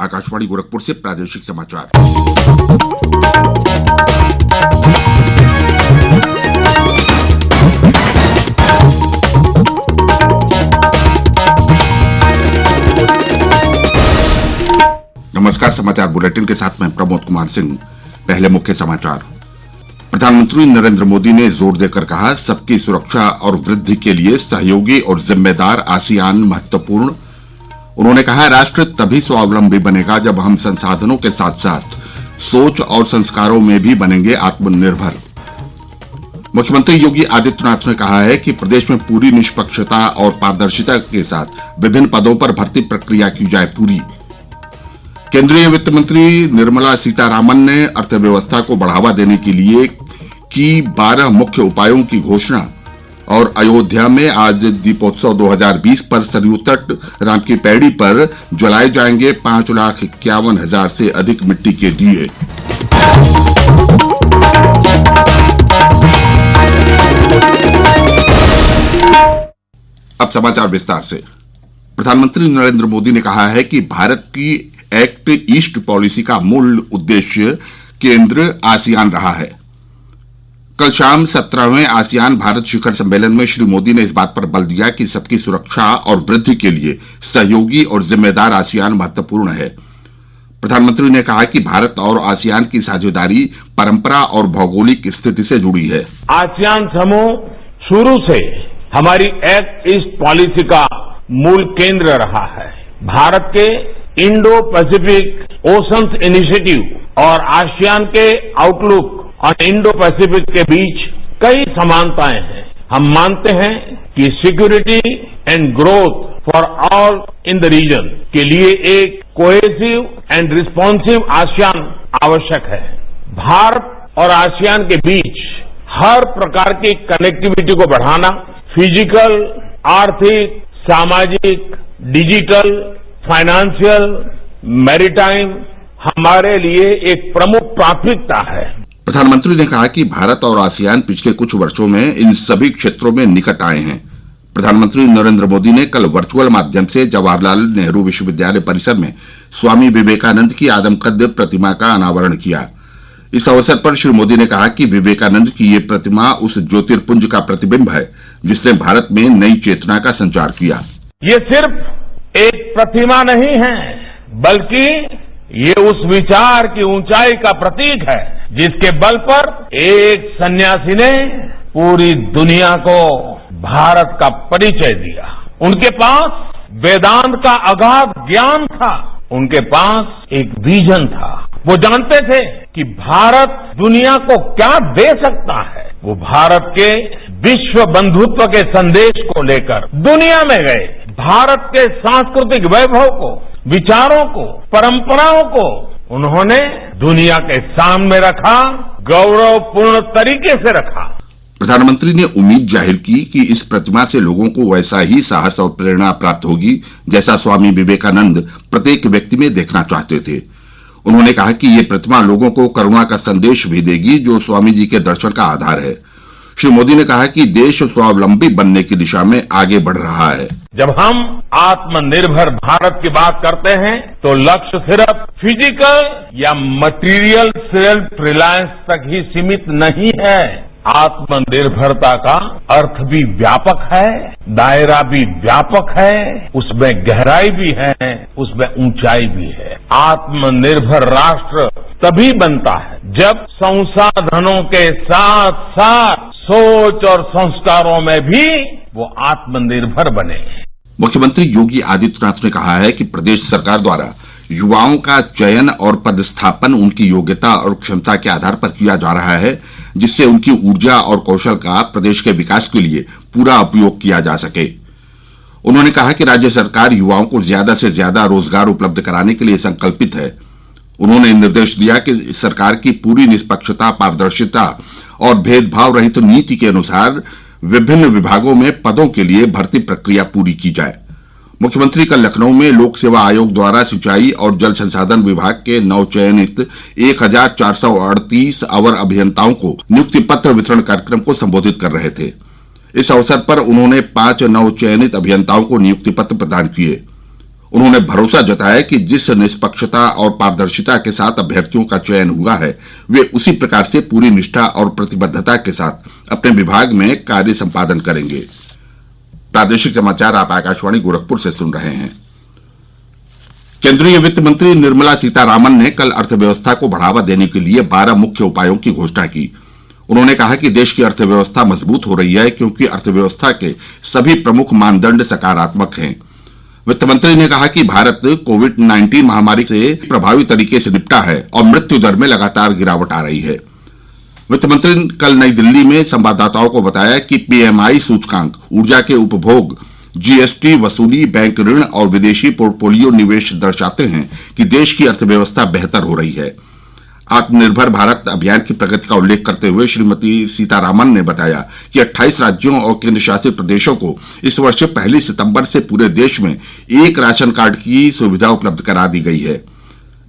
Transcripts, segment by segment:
आकाशवाणी गोरखपुर से प्रादेशिक समाचार। नमस्कार, समाचार बुलेटिन के साथ मैं प्रमोद कुमार सिंह। पहले मुख्य समाचार। प्रधानमंत्री नरेंद्र मोदी ने जोर देकर कहा, सबकी सुरक्षा और वृद्धि के लिए सहयोगी और जिम्मेदार आसियान महत्वपूर्ण। उन्होंने कहा, राष्ट्र तभी स्वावलंबी बनेगा जब हम संसाधनों के साथ साथ सोच और संस्कारों में भी बनेंगे आत्मनिर्भर। मुख्यमंत्री योगी आदित्यनाथ ने कहा है कि प्रदेश में पूरी निष्पक्षता और पारदर्शिता के साथ विभिन्न पदों पर भर्ती प्रक्रिया की जाए पूरी। केंद्रीय वित्त मंत्री निर्मला सीतारामन ने अर्थव्यवस्था को बढ़ावा देने के लिए की 12 मुख्य उपायों की घोषणा। और अयोध्या में आज दीपोत्सव 2020 पर सरयू तट राम की पैड़ी पर जलाए जाएंगे 5,51,000 से अधिक मिट्टी के दिए। अब समाचार विस्तार से। प्रधानमंत्री नरेंद्र मोदी ने कहा है कि भारत की एक्ट ईस्ट पॉलिसी का मूल उद्देश्य केंद्र आसियान रहा है। कल शाम 17वें आसियान भारत शिखर सम्मेलन में श्री मोदी ने इस बात पर बल दिया कि सबकी सुरक्षा और वृद्धि के लिए सहयोगी और जिम्मेदार आसियान महत्वपूर्ण है। प्रधानमंत्री ने कहा कि भारत और आसियान की साझेदारी परंपरा और भौगोलिक स्थिति से जुड़ी है। आसियान समूह शुरू से हमारी एक्ट ईस्ट पॉलिसी का मूल केंद्र रहा है। भारत के इंडो पैसिफिक ओशंस इनिशिएटिव और आसियान के आउटलुक और इंडो पैसिफिक के बीच कई समानताएं हैं। हम मानते हैं कि security and growth for all in the region के लिए एक कोहेसिव एंड रिस्पॉन्सिव आसियान आवश्यक है। भारत और आसियान के बीच हर प्रकार की कनेक्टिविटी को बढ़ाना, फिजिकल, आर्थिक, सामाजिक, डिजिटल, फाइनेंशियल, मैरीटाइम हमारे लिए एक प्रमुख प्राथमिकता है। प्रधानमंत्री ने कहा कि भारत और आसियान पिछले कुछ वर्षों में इन सभी क्षेत्रों में निकट आए हैं। प्रधानमंत्री नरेंद्र मोदी ने कल वर्चुअल माध्यम से जवाहरलाल नेहरू विश्वविद्यालय परिसर में स्वामी विवेकानंद की आदमकद प्रतिमा का अनावरण किया। इस अवसर पर श्री मोदी ने कहा कि विवेकानंद की ये प्रतिमा उस ज्योतिर्पुंज का प्रतिबिंब है जिसने भारत में नई चेतना का संचार किया। ये सिर्फ एक प्रतिमा नहीं है, बल्कि ये उस विचार की ऊंचाई का प्रतीक है जिसके बल पर एक सन्यासी ने पूरी दुनिया को भारत का परिचय दिया। उनके पास वेदांत का अगाध ज्ञान था, उनके पास एक विजन था। वो जानते थे कि भारत दुनिया को क्या दे सकता है। वो भारत के विश्व बंधुत्व के संदेश को लेकर दुनिया में गए। भारत के सांस्कृतिक वैभव को, विचारों को, परंपराओं को उन्होंने दुनिया के सामने रखा, गौरवपूर्ण तरीके से रखा। प्रधानमंत्री ने उम्मीद जाहिर की कि इस प्रतिमा से लोगों को वैसा ही साहस और प्रेरणा प्राप्त होगी जैसा स्वामी विवेकानंद प्रत्येक व्यक्ति में देखना चाहते थे। उन्होंने कहा कि ये प्रतिमा लोगों को करुणा का संदेश भी देगी जो स्वामी जी के दर्शन का आधार है। श्री मोदी ने कहा कि देश स्वावलंबी बनने की दिशा में आगे बढ़ रहा है। जब हम आत्मनिर्भर भारत की बात करते हैं तो लक्ष्य सिर्फ फिजिकल या मटेरियल सेल्फ रिलायंस तक ही सीमित नहीं है। आत्मनिर्भरता का अर्थ भी व्यापक है, दायरा भी व्यापक है, उसमें गहराई भी है, उसमें ऊंचाई भी है। आत्मनिर्भर राष्ट्र तभी बनता है जब संसाधनों के साथ साथ सोच और संस्कारों में भी वो आत्मनिर्भर बने। मुख्यमंत्री योगी आदित्यनाथ ने कहा है कि प्रदेश सरकार द्वारा युवाओं का चयन और पदस्थापन उनकी योग्यता और क्षमता के आधार पर किया जा रहा है, जिससे उनकी ऊर्जा और कौशल का प्रदेश के विकास के लिए पूरा उपयोग किया जा सके। उन्होंने कहा कि राज्य सरकार युवाओं को ज्यादा से ज्यादा रोजगार उपलब्ध कराने के लिए संकल्पित है। उन्होंने निर्देश दिया कि सरकार की पूरी निष्पक्षता, पारदर्शिता और भेदभाव रहित नीति के अनुसार विभिन्न विभागों में पदों के लिए भर्ती प्रक्रिया पूरी की जाए। मुख्यमंत्री कल लखनऊ में लोक सेवा आयोग द्वारा सिंचाई और जल संसाधन विभाग के नवचयनित 1,438 अवर अभियंताओं को नियुक्ति पत्र वितरण कार्यक्रम को संबोधित कर रहे थे। इस अवसर पर उन्होंने 5 नवचयनित अभियंताओं को नियुक्ति पत्र प्रदान किए। उन्होंने भरोसा जताया कि जिस निष्पक्षता और पारदर्शिता के साथ अभ्यर्थियों का चयन हुआ है, वे उसी प्रकार से पूरी निष्ठा और प्रतिबद्धता के साथ अपने विभाग में कार्य संपादन करेंगे। प्रादेशिक समाचार आप आकाशवाणी गोरखपुर से सुन रहे हैं। केंद्रीय वित्त मंत्री निर्मला सीतारामन ने कल अर्थव्यवस्था को बढ़ावा देने के लिए 12 मुख्य उपायों की घोषणा की। उन्होंने कहा कि देश की अर्थव्यवस्था मजबूत हो रही है क्योंकि अर्थव्यवस्था के सभी प्रमुख मानदंड सकारात्मक हैं। वित्त मंत्री ने कहा कि भारत कोविड-19 महामारी से प्रभावी तरीके से निपटा है और मृत्यु दर में लगातार गिरावट आ रही है। वित्त मंत्री ने कल नई दिल्ली में संवाददाताओं को बताया कि पीएमआई सूचकांक, ऊर्जा के उपभोग, जीएसटी वसूली, बैंक ऋण और विदेशी पोर्टफोलियो निवेश दर्शाते हैं कि देश की अर्थव्यवस्था बेहतर हो रही है। आत्मनिर्भर भारत अभियान की प्रगति का उल्लेख करते हुए श्रीमती सीतारामन ने बताया कि 28 राज्यों और केंद्र शासित प्रदेशों को इस वर्ष 1 सितंबर से पूरे देश में एक राशन कार्ड की सुविधा उपलब्ध करा दी गई है।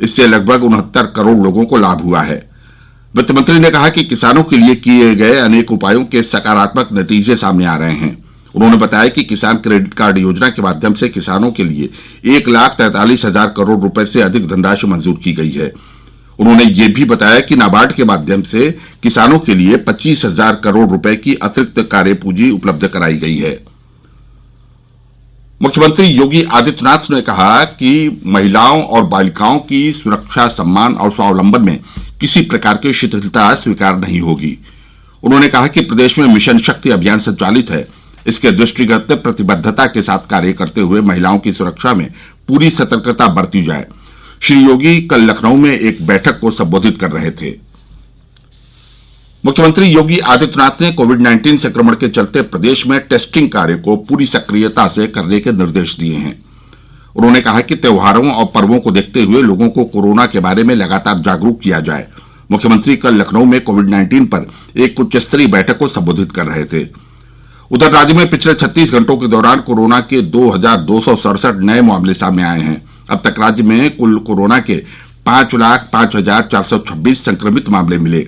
इससे लगभग 69 करोड़ लोगों को लाभ हुआ है। वित्त मंत्री ने कहा कि किसानों के लिए किए गए अनेक उपायों के सकारात्मक नतीजे सामने आ रहे हैं। उन्होंने बताया कि किसान क्रेडिट कार्ड योजना के माध्यम से किसानों के लिए 1,43,000 करोड़ रुपए से अधिक धनराशि मंजूर की गई है। उन्होंने ये भी बताया कि नाबार्ड के माध्यम से किसानों के लिए 25,000 करोड़ रुपए की अतिरिक्त कार्य पूंजी उपलब्ध कराई गई है। मुख्यमंत्री योगी आदित्यनाथ ने कहा कि महिलाओं और बालिकाओं की सुरक्षा, सम्मान और स्वावलंबन में किसी प्रकार की शिथिलता स्वीकार नहीं होगी। उन्होंने कहा कि प्रदेश में मिशन शक्ति अभियान संचालित है। इसके दृष्टिगत प्रतिबद्धता के साथ कार्य करते हुए महिलाओं की सुरक्षा में पूरी सतर्कता बरती जाए। श्री योगी कल लखनऊ में एक बैठक को संबोधित कर रहे थे। मुख्यमंत्री योगी आदित्यनाथ ने कोविड-19 संक्रमण के चलते प्रदेश में टेस्टिंग कार्य को पूरी सक्रियता से करने के निर्देश दिए हैं। उन्होंने कहा कि त्योहारों और पर्वों को देखते हुए लोगों को कोरोना के बारे में लगातार जागरूक किया जाए। मुख्यमंत्री कल लखनऊ में कोविड-19 पर एक उच्च स्तरीय बैठक को संबोधित कर रहे थे। उधर राज्य में पिछले 36 घंटों के दौरान कोरोना के 2,267 नए मामले सामने आए हैं। अब तक राज्य में कुल कोरोना के 5,05,426 संक्रमित मामले मिले।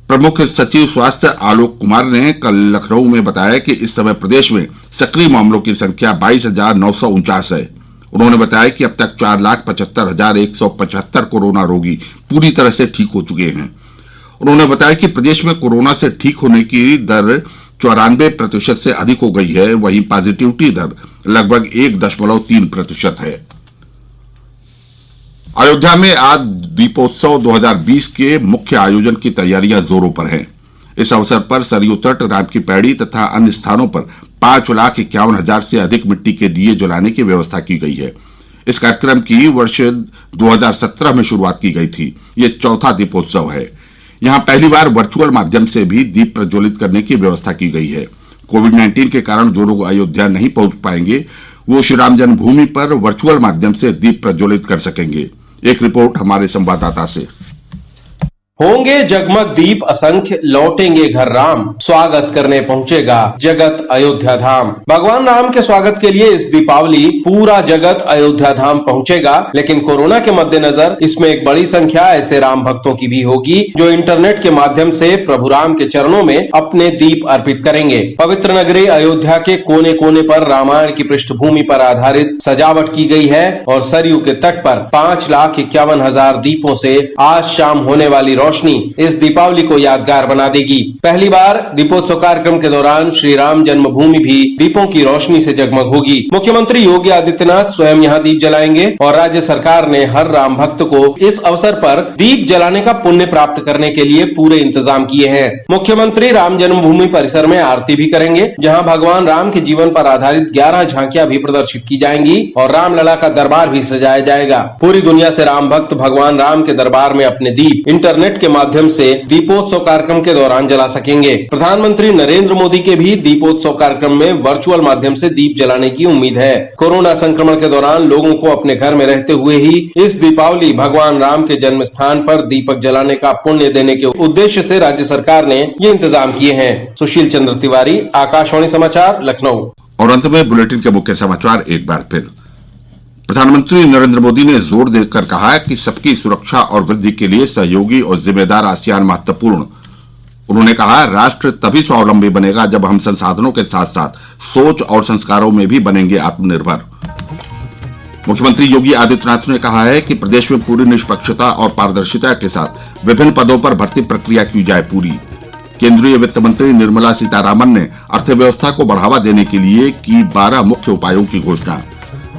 प्रमुख सचिव स्वास्थ्य आलोक कुमार ने कल लखनऊ में बताया कि इस समय प्रदेश में सक्रिय मामलों की संख्या 22,949 है। उन्होंने बताया कि अब तक 4,75,175 कोरोना रोगी पूरी तरह से ठीक हो चुके हैं। उन्होंने बताया कि प्रदेश में कोरोना से ठीक होने की दर 94% से अधिक हो गई है। वहीं पॉजिटिविटी दर लगभग 1.3% है। अयोध्या में आज दीपोत्सव 2020 के मुख्य आयोजन की तैयारियां जोरों पर हैं। इस अवसर पर सरयू तट, राम की पैड़ी तथा अन्य स्थानों पर 5,51,000 से अधिक मिट्टी के दिए जलाने की व्यवस्था की गई है। इस कार्यक्रम की वर्ष 2017 में शुरुआत की गई थी। ये चौथा दीपोत्सव है। यहां पहली बार वर्चुअल माध्यम से भी दीप प्रज्वलित करने की व्यवस्था की गई है। कोविड-19 के कारण जो लोग अयोध्या नहीं पहुंच पाएंगे वो श्रीराम जन्मभूमि पर वर्चुअल माध्यम से दीप प्रज्वलित कर सकेंगे। एक रिपोर्ट हमारे संवाददाता से। होंगे जगमग दीप असंख्य, लौटेंगे घर राम, स्वागत करने पहुंचेगा जगत अयोध्या धाम। भगवान राम के स्वागत के लिए इस दीपावली पूरा जगत अयोध्या धाम पहुंचेगा, लेकिन कोरोना के मद्देनजर इसमें एक बड़ी संख्या ऐसे राम भक्तों की भी होगी जो इंटरनेट के माध्यम से प्रभु राम के चरणों में अपने दीप अर्पित करेंगे। पवित्र नगरी अयोध्या के कोने कोने पर रामायण की पृष्ठभूमि पर आधारित सजावट की गई है और सरयू के तट पर 5,51,000 दीपों से आज शाम होने वाली रोशनी इस दीपावली को यादगार बना देगी। पहली बार दीपोत्सव कार्यक्रम के दौरान श्री राम जन्मभूमि भी दीपों की रोशनी से जगमग होगी। मुख्यमंत्री योगी आदित्यनाथ स्वयं यहां दीप जलाएंगे और राज्य सरकार ने हर राम भक्त को इस अवसर पर दीप जलाने का पुण्य प्राप्त करने के लिए पूरे इंतजाम किए हैं। मुख्यमंत्री राम जन्मभूमि परिसर में आरती भी करेंगे, जहां भगवान राम के जीवन पर आधारित 11 झांकियां भी प्रदर्शित की जाएंगी और रामलला का दरबार भी सजाया जाएगा। पूरी दुनिया से राम भक्त भगवान राम के दरबार में अपने दीप इंटरनेट के माध्यम से दीपोत्सव कार्यक्रम के दौरान जला सकेंगे। प्रधानमंत्री नरेंद्र मोदी के भी दीपोत्सव कार्यक्रम में वर्चुअल माध्यम से दीप जलाने की उम्मीद है। कोरोना संक्रमण के दौरान लोगों को अपने घर में रहते हुए ही इस दीपावली भगवान राम के जन्म स्थान पर दीपक जलाने का पुण्य देने के उद्देश्य से राज्य सरकार ने ये इंतजाम किए हैं। सुशील चंद्र तिवारी, आकाशवाणी समाचार, लखनऊ। और अंत में बुलेटिन के मुख्य समाचार एक बार फिर। प्रधानमंत्री नरेंद्र मोदी ने जोर देकर कहा कि सबकी सुरक्षा और वृद्धि के लिए सहयोगी और जिम्मेदार आसियान महत्वपूर्ण। उन्होंने कहा, राष्ट्र तभी स्वावलंबी बनेगा जब हम संसाधनों के साथ साथ सोच और संस्कारों में भी बनेंगे आत्मनिर्भर। मुख्यमंत्री योगी आदित्यनाथ ने कहा है कि प्रदेश में पूरी निष्पक्षता और पारदर्शिता के साथ विभिन्न पदों पर भर्ती प्रक्रिया की जाए पूरी। केंद्रीय वित्त मंत्री निर्मला सीतारामन ने अर्थव्यवस्था को बढ़ावा देने के लिए की 12 मुख्य उपायों की घोषणा।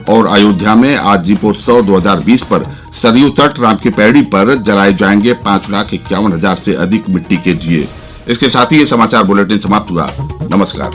और अयोध्या में आज दीपोत्सव 2020 पर सरयू तट राम की पैड़ी पर जलाए जाएंगे 5,51,000 से अधिक मिट्टी के दिए। इसके साथ ही ये समाचार बुलेटिन समाप्त हुआ। नमस्कार।